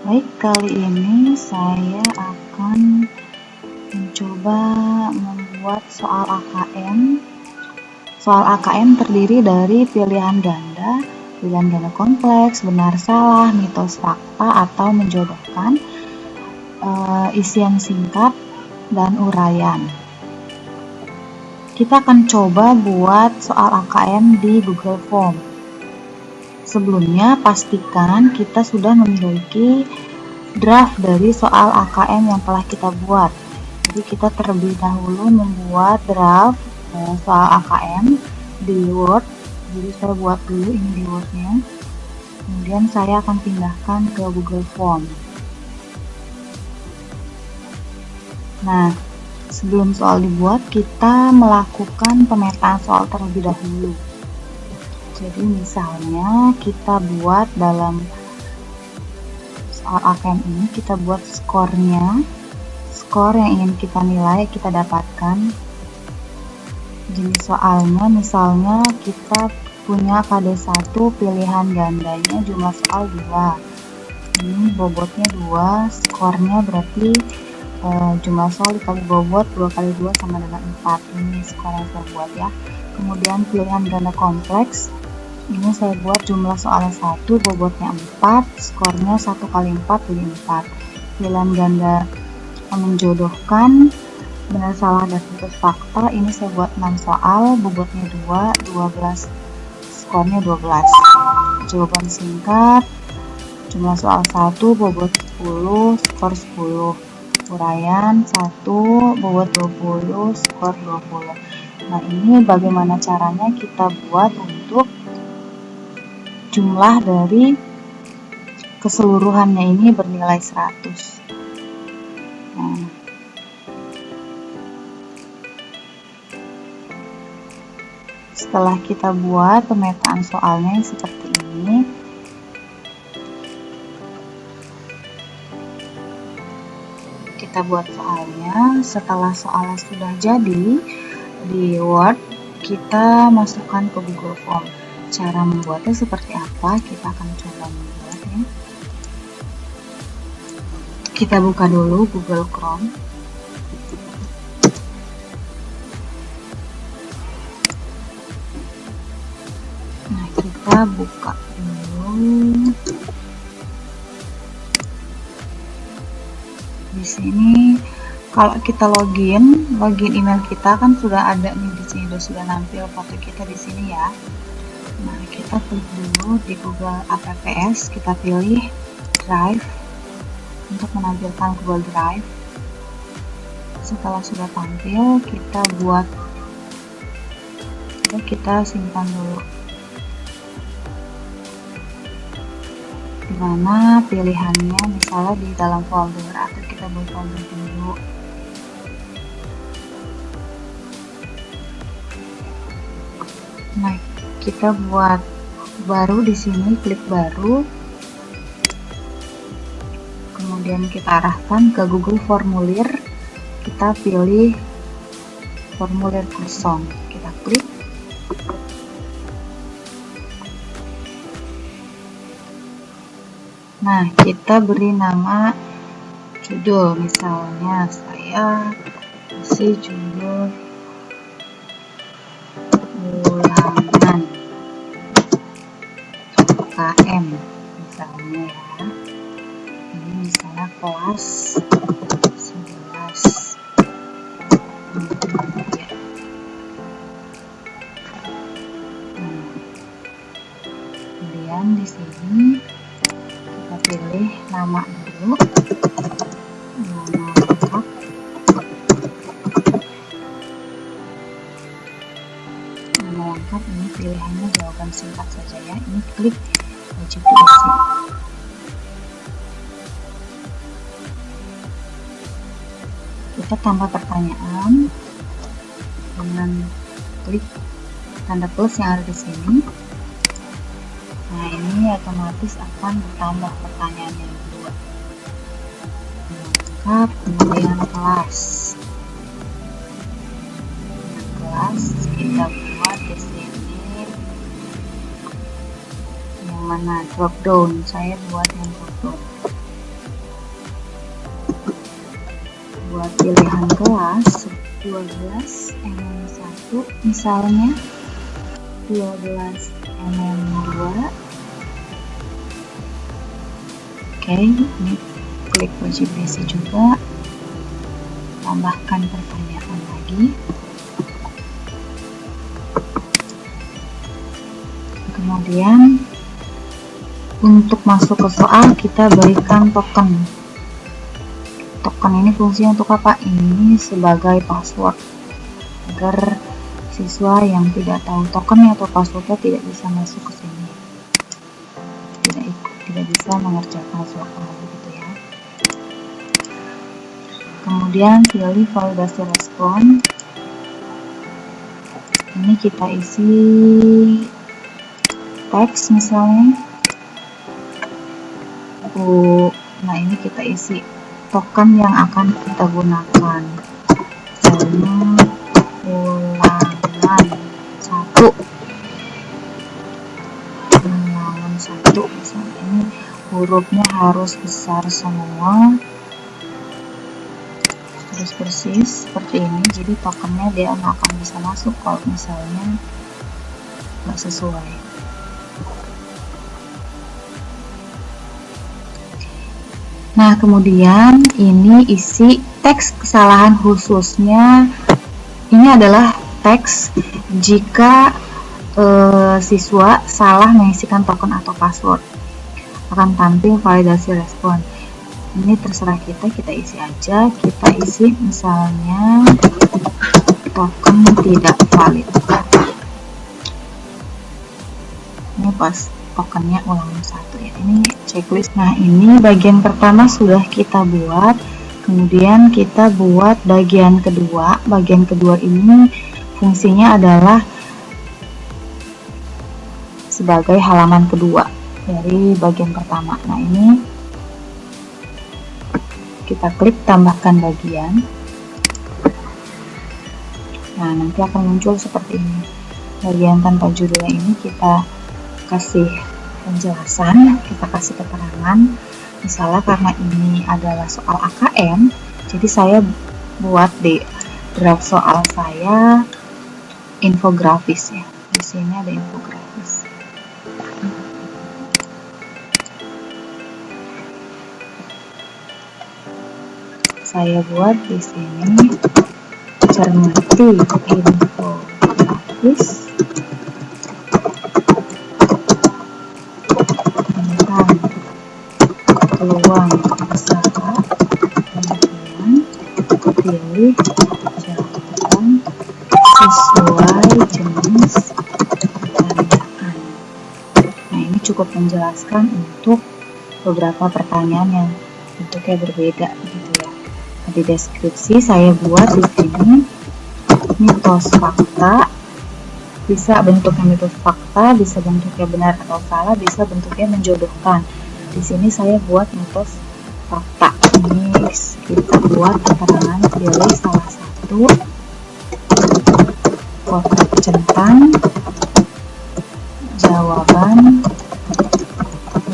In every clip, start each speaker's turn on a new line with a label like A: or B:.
A: Baik, kali ini saya akan mencoba membuat soal AKM. Soal AKM terdiri dari pilihan ganda kompleks, benar salah, mitos fakta, atau menjodohkan, isian singkat, dan uraian. Kita akan coba buat soal AKM di Google Form. Sebelumnya, pastikan kita sudah memiliki draft dari soal AKM yang telah kita buat. Jadi kita terlebih dahulu membuat draft soal AKM di Word. Jadi saya buat dulu ini di Word-nya. Kemudian saya akan pindahkan ke Google Form. Nah, sebelum soal dibuat, kita melakukan pemetaan soal terlebih dahulu. Jadi misalnya kita buat dalam soal AKM ini, kita buat skornya, skor yang ingin kita nilai, kita dapatkan. Jenis soalnya misalnya kita punya KD1 pilihan gandanya jumlah soal 2. Ini bobotnya 2, skornya berarti jumlah soal dikali bobot 2 kali 2 sama dengan 4. Ini skor yang saya buat ya. Kemudian pilihan ganda kompleks, ini saya buat jumlah soalnya 1, bobotnya 4, skornya 1 kali 4 jadi 4. Pilihan ganda menjodohkan, benar salah dan mitos fakta, ini saya buat 6 soal, bobotnya 2, 12, skornya 12. Jawaban singkat, jumlah soal 1, bobot 10, skor 10. Uraian 1, bobot 20, skor 20. Nah, ini bagaimana caranya kita buat untuk jumlah dari keseluruhannya ini bernilai 100. Nah, setelah kita buat pemetaan soalnya seperti ini, kita buat soalnya. Setelah soalnya sudah jadi di Word, kita masukkan ke Google Form. Cara membuatnya seperti apa? Kita akan coba membuatnya. Kita buka dulu Google Chrome. Nah, kita buka dulu. Di sini kalau kita login email kita kan sudah ada nih di sini, sudah nampil foto kita di sini ya. Nah, kita klik dulu di Google Apps, kita pilih Drive untuk menampilkan Google Drive. Setelah sudah tampil, kita simpan dulu. Dimana pilihannya misalnya di dalam folder atau kita buat folder dulu. Nah, kita buat baru di sini, klik baru, kemudian kita arahkan ke Google Formulir, kita pilih formulir kosong, kita klik. Nah, kita beri nama judul, misalnya saya kasih judul ulangan KM misalnya ya. Ini misalnya kelas 11. Kemudian di sini kita pilih nama dulu, nama lengkap. Nama lengkap ini pilihannya jawaban singkat saja ya. Ini klik wajib diisi. Kita tambah pertanyaan dengan klik tanda plus yang ada di sini. Nah, ini otomatis akan bertambah pertanyaan yang kedua. Lengkap, kemudian kelas. Kelas kita buat di sini yang mana drop down. Saya buat yang drop down. buat pilihan kelas 12 mm1 misalnya 12 mm2. Oke, ini klik wajib isi juga, tambahkan pertanyaan lagi. Kemudian untuk masuk ke soal kita berikan token. Token ini fungsinya untuk apa? Ini sebagai password agar siswa yang tidak tahu tokennya atau passwordnya tidak bisa masuk ke sini, tidak bisa mengerjakan soal gitu ya. Kemudian pilih validasi respon. Ini kita isi teks misalnya. Nah ini kita isi token yang akan kita gunakan. Misalnya ulangan 1 misalnya, ini hurufnya harus besar semua, terus persis seperti ini. Jadi tokennya dia nggak akan bisa masuk kalau misalnya nggak sesuai. Nah kemudian ini isi teks kesalahan khususnya. Ini adalah teks jika siswa salah mengisikan token atau password, akan tampil validasi respon. Ini terserah kita isi aja. Kita isi misalnya token tidak valid. Ini pas tokennya ulangan 1 ya. Ini checklist. Nah ini bagian pertama sudah kita buat. Kemudian kita buat bagian kedua. Bagian kedua ini fungsinya adalah sebagai halaman kedua dari bagian pertama. Nah ini kita klik tambahkan bagian. Nah nanti akan muncul seperti ini. Bagian tanpa judulnya ini kita kasih penjelasan, kita kasih keterangan. Misalnya karena ini adalah soal AKM, jadi saya buat di draft soal saya infografis ya. Di sini ada infografis. Saya buat di sini cermati infografis tentang peluang usaha, kemudian pilih jawaban sesuai jenis pertanyaan. Nah ini cukup menjelaskan untuk beberapa pertanyaan yang bentuknya berbeda gitu ya. Nah, di deskripsi saya buat di sini mitos fakta, bisa bentuknya mitos fakta, bisa bentuknya benar atau salah, bisa bentuknya menjodohkan. Di sini saya buat mitos fakta. Ini kita buat keterangan, pilih salah satu, kotak centang, jawaban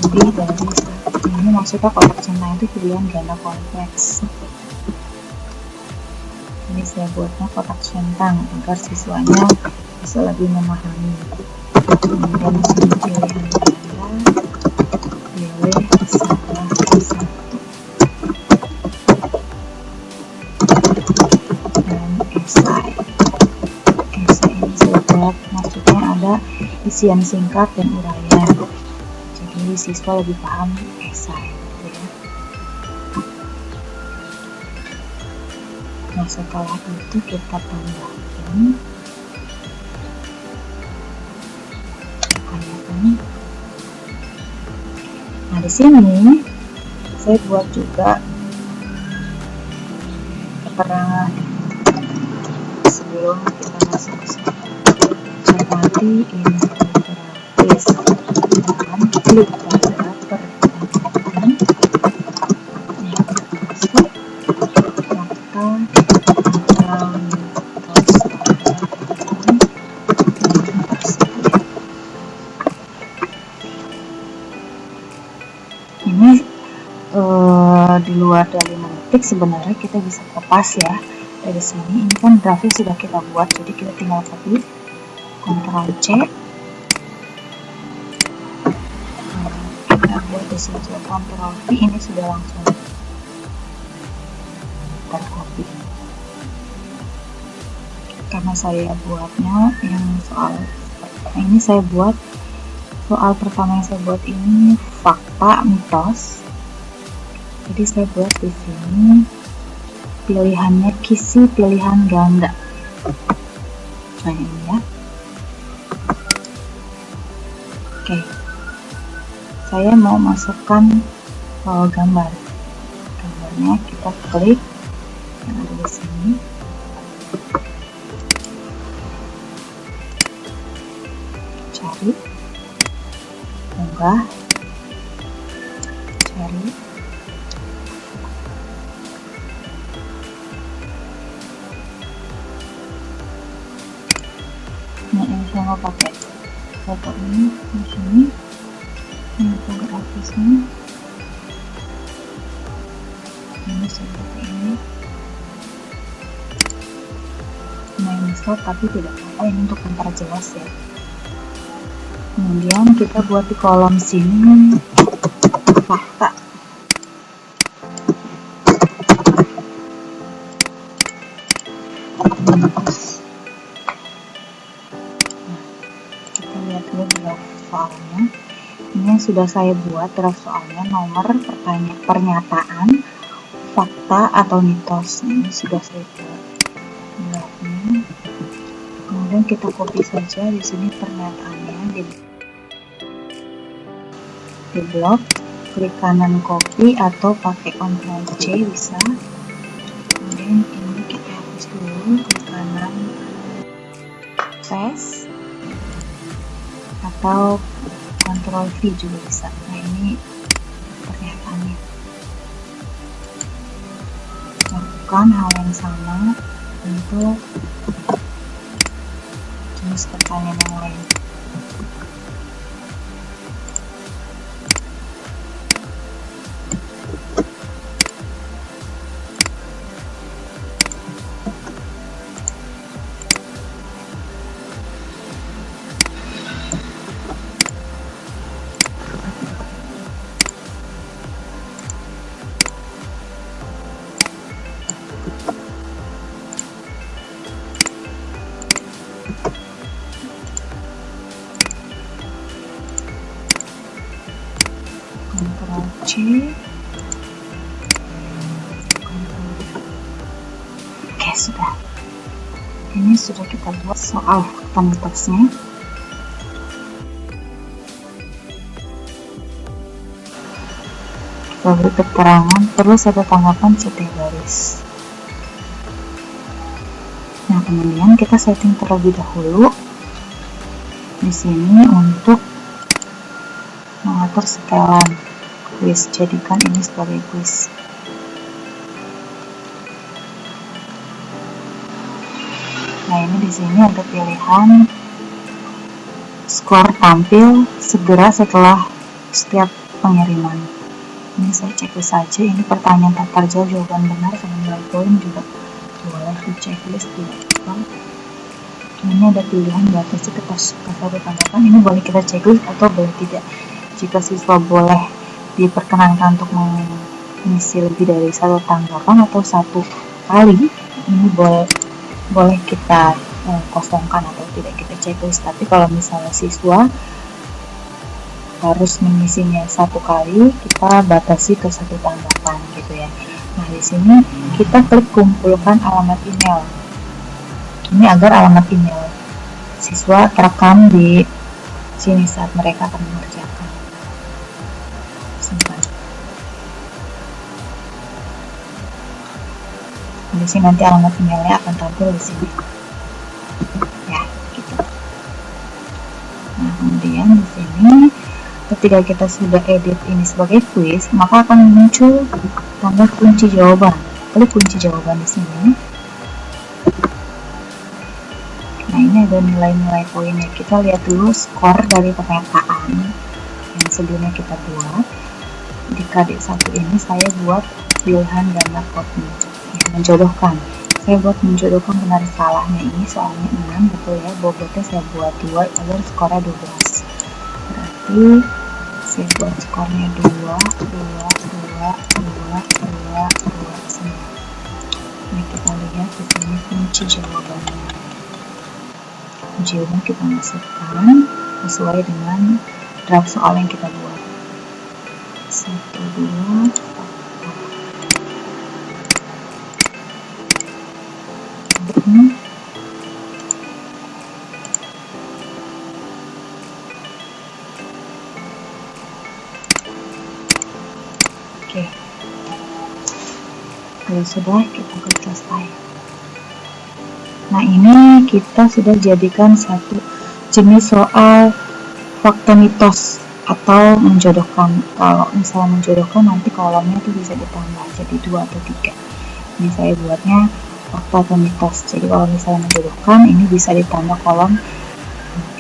A: lebih dari satu. Ini maksudnya kotak centang itu pilihan ganda kompleks. Ini saya buatnya kotak centang agar siswanya bisa lebih memahami. Kemudian di sini pilihan ganda, pilih salah satu. Dan esai. Esai ini saya buat, maksudnya ada isian singkat dan uraian. Jadi siswa lebih paham esai. Nah setelah itu kita tambahkan pertanyaan. Nah di sini saya buat juga keterangan sebelum kita masuk ke sini. Cermati infografis dan klik pada pertanyaan yang termasuk fakta atau mitos pada halaman yang tersedia. Ini di luar dari ketik sebenarnya kita bisa kopas ya dari sini. Ini kan grafik sudah kita buat, jadi kita tinggal copy, Ctrl C, kita buat di sini juga Ctrl V, ini sudah langsung tercopy. Karena saya buatnya yang soal ini, saya buat soal pertama yang saya buat ini fakta mitos, jadi saya buat di sini pilihannya kisi pilihan ganda. Nah ini ya. Oke, saya mau masukkan gambarnya, kita klik yang ada di sini, cari, unggah, cari, nah ini saya mau pakai foto ini di sini, ini foto grafisnya, ini seperti ini. Nah ini slide tapi tidak apa-apa, ini untuk memperjelas ya. Kemudian kita buat di kolom sini fakta. Kita lihat dulu draft soalnya. Ini yang sudah saya buat draft soalnya, nomor pernyataan, fakta atau mitos. Ini sudah saya buat draftnya. Kemudian kita copy saja di sini pernyataannya di blok, klik kanan copy atau pakai Ctrl C bisa. Kemudian ini kita hapus dulu, klik kanan paste atau Ctrl V juga bisa. Nah ini pernyataannya. Lakukan hal yang sama untuk jenis pertanyaan yang lain. Ctrl C, oke sudah. Ini sudah kita buat soal fakta mitosnya. Kita beri keterangan, perlu satu tanggapan setiap baris. Nah kemudian kita setting terlebih dahulu di sini untuk mengatur setelan quiz, jadikan ini sebagai quiz. Nah ini di sini ada pilihan skor tampil segera setelah setiap pengiriman. Ini saya checklist saja. Ini pertanyaan tak terjawab, jawaban benar sama nilai poin juga boleh di checklist, tidak apa. Ini ada pilihan batasi ke satu tanggapan. Ini boleh kita checklist atau boleh tidak. Jika siswa boleh diperkenankan untuk mengisi lebih dari satu tanggapan atau satu kali, ini boleh kita kosongkan atau tidak kita checklist. Tapi kalau misalnya siswa harus mengisinya satu kali, kita batasi ke satu tanggapan gitu ya. Nah di sini kita klik kumpulkan alamat email. Ini agar alamat email siswa terekam di sini saat mereka akan mengerjakan. Simpan. Di sini nanti alamat emailnya akan tampil di sini. Ya, gitu. Nah, kemudian di sini ketika kita sudah edit ini sebagai quiz, maka akan muncul tanda kunci jawaban. Klik kunci jawaban di sini. Nah, ini ada nilai-nilai poinnya. Kita lihat dulu skor dari pernyataan yang sebelumnya kita buat. di KD1 ini saya buat pilihan ganda kopi ya, menjodohkan. Saya buat menjodohkan benar salahnya ini soalnya 6, betul ya, bobotnya saya buat 2 agar skornya 12. Berarti saya buat skornya 2, 2, 2, 2, 2, 2, semua. Nah, kita lihat di sini kunci jawabannya. Kunci jawaban kita masukkan sesuai dengan draft soal yang kita buat. 1, 2, 4. Oke. Kalau sudah, kita klik selesai. Nah, ini kita sudah jadikan satu jenis soal fakta mitos atau menjodohkan. Kalau misalnya menjodohkan, nanti kolomnya itu bisa ditambah jadi 2 atau 3. Ini saya buatnya fakta atau mitos. Jadi kalau misalnya menjodohkan, ini bisa ditambah kolom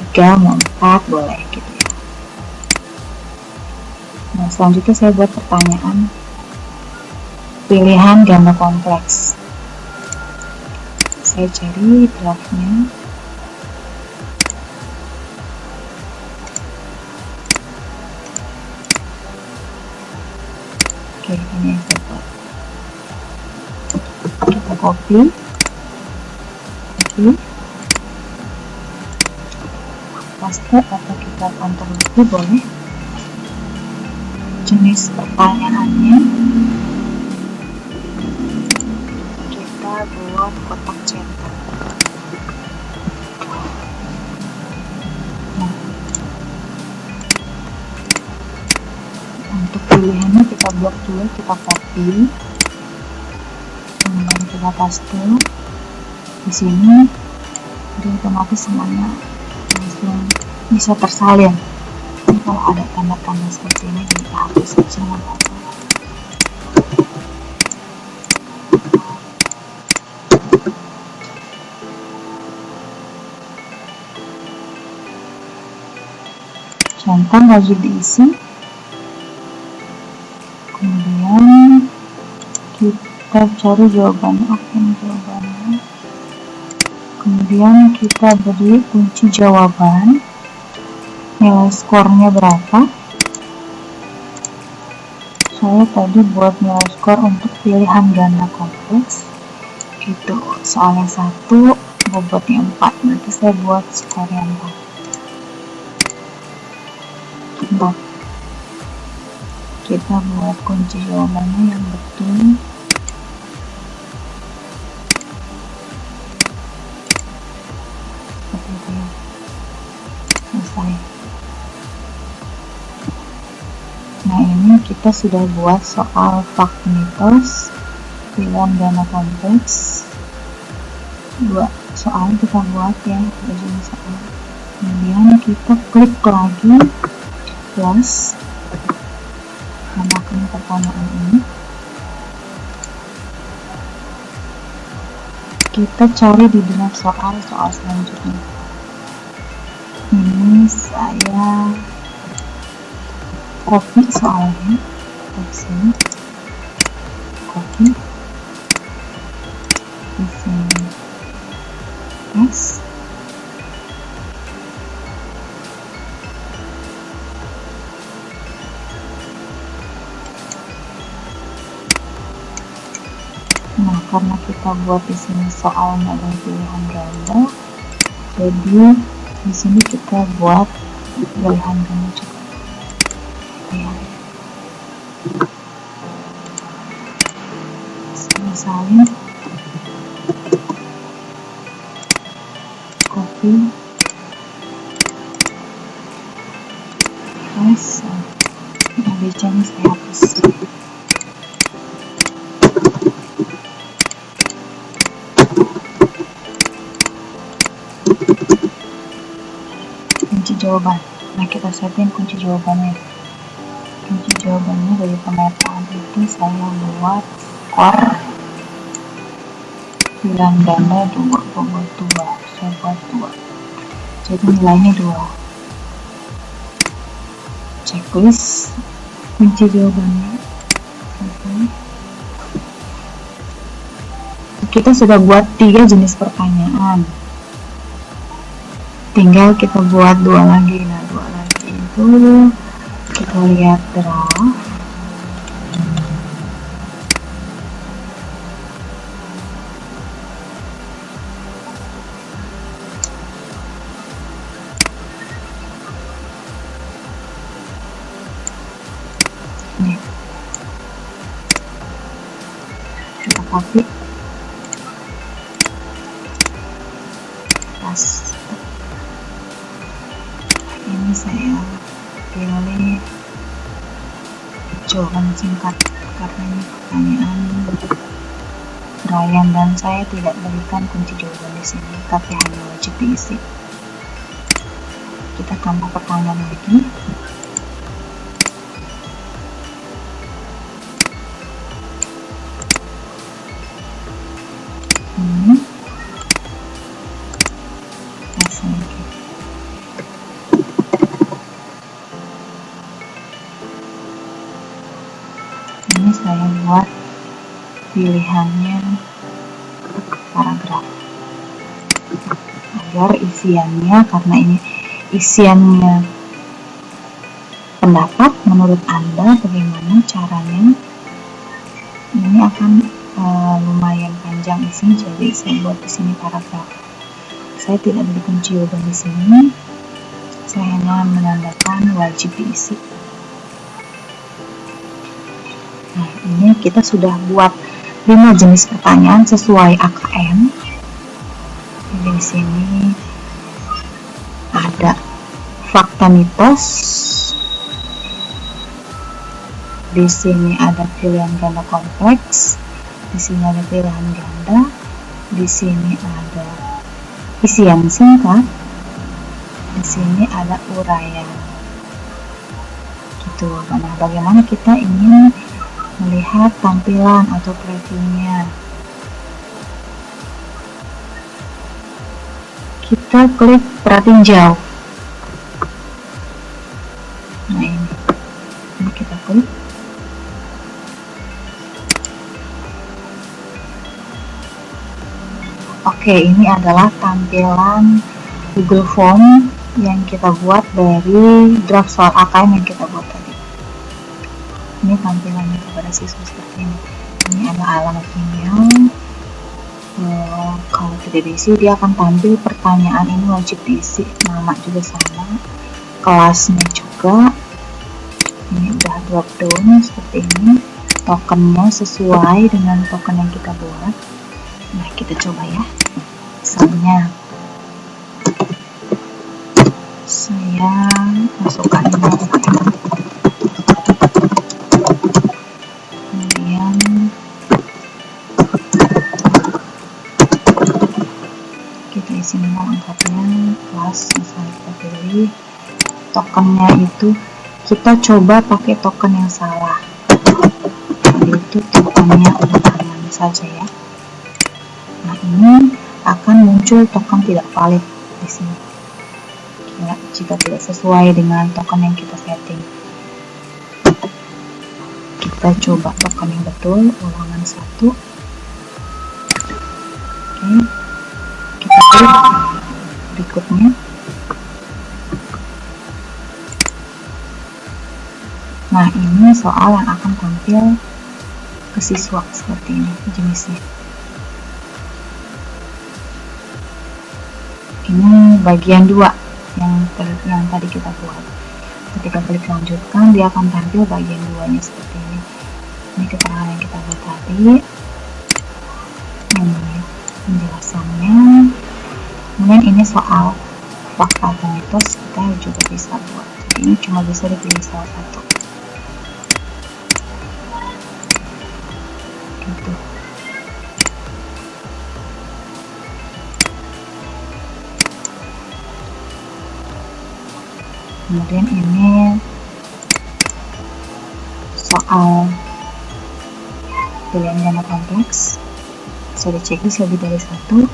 A: 3 mau 4 boleh gitu ya. Nah, selanjutnya saya buat pertanyaan pilihan ganda kompleks. Saya cari draftnya. Oke, ini yang saya buat. Kita copy, paste atau kita Ctrl V boleh. Jenis pertanyaannya kita buat kotak cetak. Nah, untuk pilihannya kita blok dulu, kita copy, kemudian kita paste di sini. Jadi otomatis semuanya langsung bisa tersalin. Ini kalau ada tanda-tanda seperti ini kita hapus saja. Contoh wajib diisi. Kemudian kita cari jawabannya. Oke, jawabannya. Kemudian kita beri kunci jawaban. Nilai skornya berapa? Saya tadi buat nilai skor untuk pilihan ganda kompleks. Itu soalnya 1, bobotnya 4. Berarti saya buat skornya 4. Kita buat kunci jawabannya yang betul. Seperti itu ya. Selesai. Nah, ini kita sudah buat soal fakta mitos pilihan ganda kompleks. 2 soal kita buat ya, soal. Kemudian kita klik lagi plus, tambahkan pertanyaan ini. Kita cari di draft soal selanjutnya. Ini saya copy soalnya, di sini copy, di sini paste. Nah, karena kita buat di sini soalnya ada pilihan ganda, jadi di sini kita buat pilihan ganda juga. Ya. Saya salin, copy, paste. ABC-nya saya hapus. Kunci jawaban. Nah, kita setting kunci jawabannya. Kunci jawabannya dari pemetaan itu saya buat skor pilihan ganda 2, bobot 2. Saya buat 2. Jadi nilainya 2. Checklist kunci jawabannya. Selesai. Kita sudah buat 3 jenis pertanyaan, tinggal kita buat 2 lagi. Nah, 2 lagi itu kita lihat draft. Nih, kita copy, paste. Ini saya pilih jawaban singkat karena ini pertanyaan Brian dan saya tidak berikan kunci jawaban di sini, tapi hanya wajib diisi. Kita tambah pertanyaan lagi. Ini saya buat pilihannya paragraf agar isiannya, karena ini isiannya pendapat, menurut Anda bagaimana caranya, ini akan lumayan panjang isinya, jadi saya buat di sini paragraf. Saya tidak beri kunci jawaban di sini, saya hanya menandakan wajib diisi. Nah, ini kita sudah buat 5 jenis pertanyaan sesuai AKM. Jadi di sini ada fakta mitos, di sini ada pilihan ganda kompleks, di sini ada pilihan ganda, di sini ada isian singkat, di sini ada uraian. Gitu. Nah, bagaimana kita ingin melihat tampilan atau previewnya? Kita klik pratinjau. Nah, ini kita klik. Oke, ini adalah tampilan Google Form yang kita buat dari draft soal AKM yang kita buat tadi. Ini tampilannya kepada siswa seperti ini. Ini ada alamat email. Kalau tidak diisi, dia akan tampil pertanyaan ini wajib diisi, nama juga sama, kelasnya juga. Ini udah drop down seperti ini, tokennya sesuai dengan token yang kita buat. Nah, kita coba ya. Misalnya saya masukkan ini, kemudian kita isi nama lengkapnya, kelas misalnya kita pilih, tokennya itu kita coba pakai token yang salah, yaitu tokennya undangan saja ya. Nah, ini akan muncul token tidak valid di sini jika tidak sesuai dengan token yang kita setting. Kita coba token yang betul, ulangan 1. Oke, kita klik berikutnya. Nah, ini soal yang akan tampil ke siswa seperti ini jenisnya. Ini bagian 2 yang tadi kita buat. Ketika klik lanjutkan, dia akan tampil bagian 2-nya seperti ini. Ini keterangan yang kita buat tadi. Ini penjelasannya. Kemudian ini soal fakta atau mitos, kita juga bisa buat. Jadi ini cuma bisa dipilih salah satu. Gitu. Kemudian ini soal pilihan ganda kompleks, bisa dicekis lebih dari 1.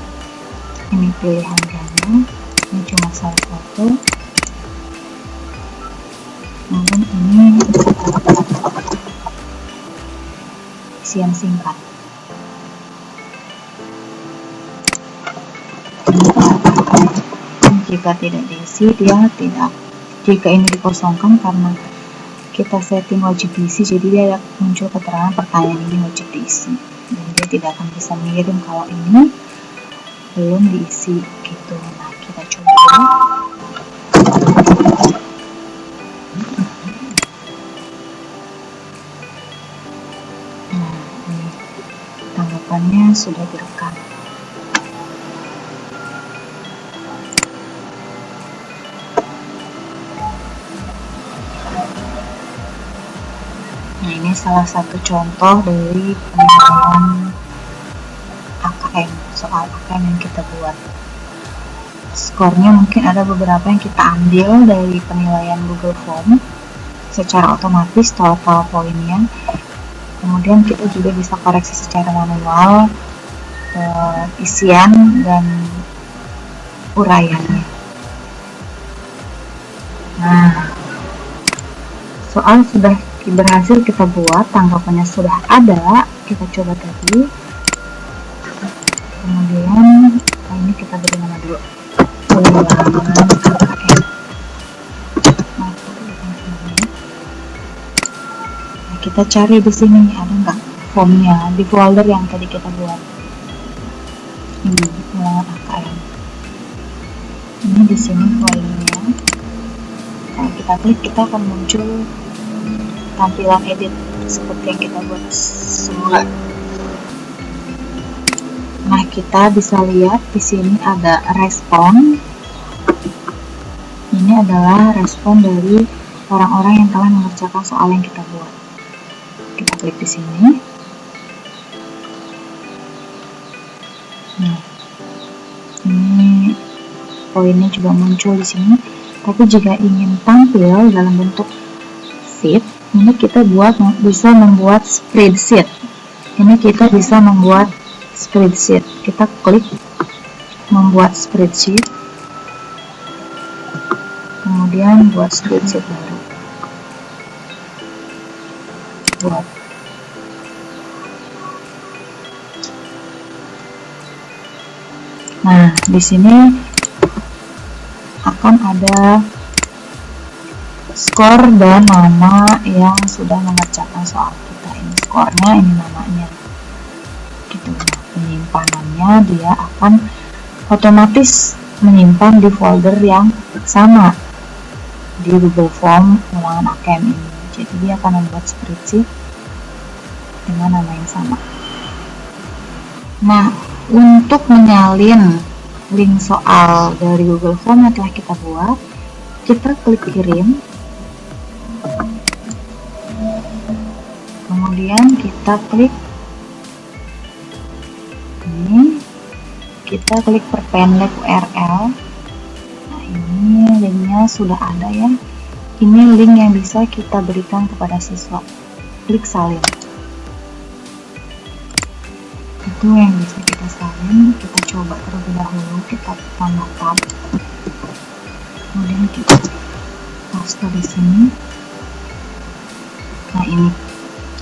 A: Ini pilihan ganda, ini cuma salah satu. Kemudian ini isian singkat. Jika tidak diisi, dia tidak. Jika ini dikosongkan karena kita setting wajib diisi, jadi dia muncul keterangan pertanyaan ini wajib diisi, dan dia tidak akan bisa mengirim kalau ini belum diisi gitu. Nah, kita coba. Nah, ini tanggapannya sudah direkam. Nah, ini salah satu contoh dari penilaian AKM, soal AKM yang kita buat. Skornya mungkin ada beberapa yang kita ambil dari penilaian Google Form secara otomatis, total poinnya. Kemudian kita juga bisa koreksi secara manual isian dan uraiannya. Nah, soal sudah berhasil kita buat, tanggapannya sudah ada, kita coba tadi. Kemudian ini kita beri nama dulu, ulangan AKM. Nah, kita cari di sini ada nggak formnya di folder yang tadi kita buat. Ini ulangan AKM. Ini di sini foldernya. Kalau kita klik, kita akan muncul tampilan edit seperti yang kita buat semula. Nah, kita bisa lihat di sini ada respon. Ini adalah respon dari orang-orang yang telah mengerjakan soal yang kita buat. Kita klik di sini. Nah, ini poinnya juga muncul di sini. Tapi jika ingin tampil dalam bentuk sheet, ini kita bisa membuat spreadsheet. Ini kita bisa membuat spreadsheet. Kita klik membuat spreadsheet, kemudian buat spreadsheet baru. Buat. Nah, di sini akan ada skor dan nama yang sudah mengerjakan soal kita. Ini skornya, ini namanya gitu. Nah, penyimpanannya dia akan otomatis menyimpan di folder yang sama di Google Form ulangan AKM ini. Jadi dia akan membuat spreadsheet dengan nama yang sama. Nah, untuk menyalin link soal dari Google Form yang telah kita buat, kita klik kirim, kemudian kita klik ini, kita klik perpendek URL. Nah, ini linknya sudah ada ya. Ini link yang bisa kita berikan kepada siswa. Klik salin. Itu yang bisa kita salin. Kita coba terlebih dahulu, kita tambah tab, kemudian kita paste di sini. Nah, ini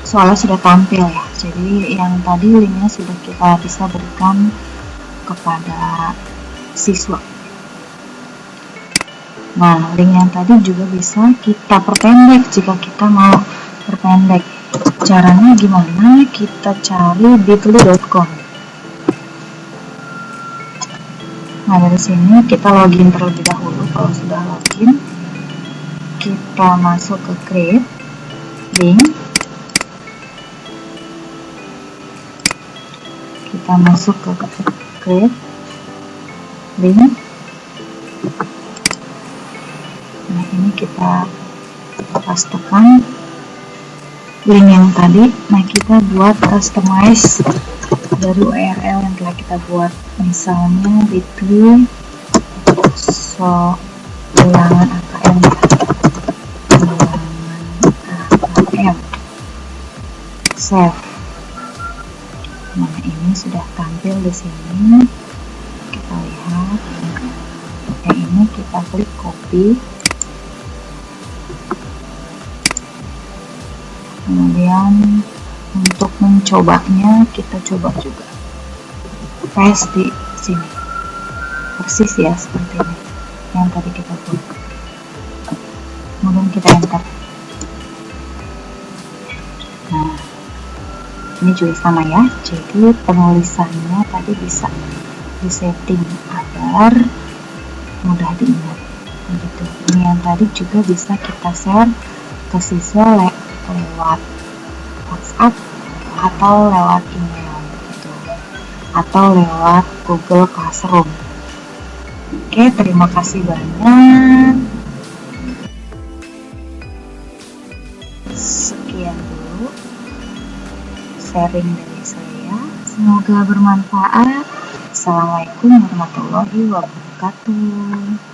A: soalnya sudah tampil ya, jadi yang tadi linknya sudah kita bisa berikan kepada siswa. Nah, link yang tadi juga bisa kita perpendek jika kita mau perpendek. Caranya gimana? Kita cari bitly.com. Nah, dari sini kita login terlebih dahulu. Kalau sudah login, kita masuk ke create link. Kita masuk ke create link. Nah, ini kita pastekan link yang tadi. Nah, kita buat customize dari URL yang telah kita buat, misalnya bit.ly ulangan AKM, save. Nah, ini sudah tampil di sini. Kita lihat. Yang ini kita klik copy, kemudian untuk mencobanya kita coba juga paste di sini, persis ya seperti ini yang tadi kita buat. Kemudian kita enter. Nah, ini juga sama ya, jadi penulisannya tadi bisa disetting agar mudah diingat begitu. Ini yang tadi juga bisa kita share ke siswa lewat WhatsApp atau lewat email gitu, atau lewat Google Classroom. Oke, terima kasih banyak. Sekian dulu sharing dari saya, semoga bermanfaat. Assalamualaikum warahmatullahi wabarakatuh.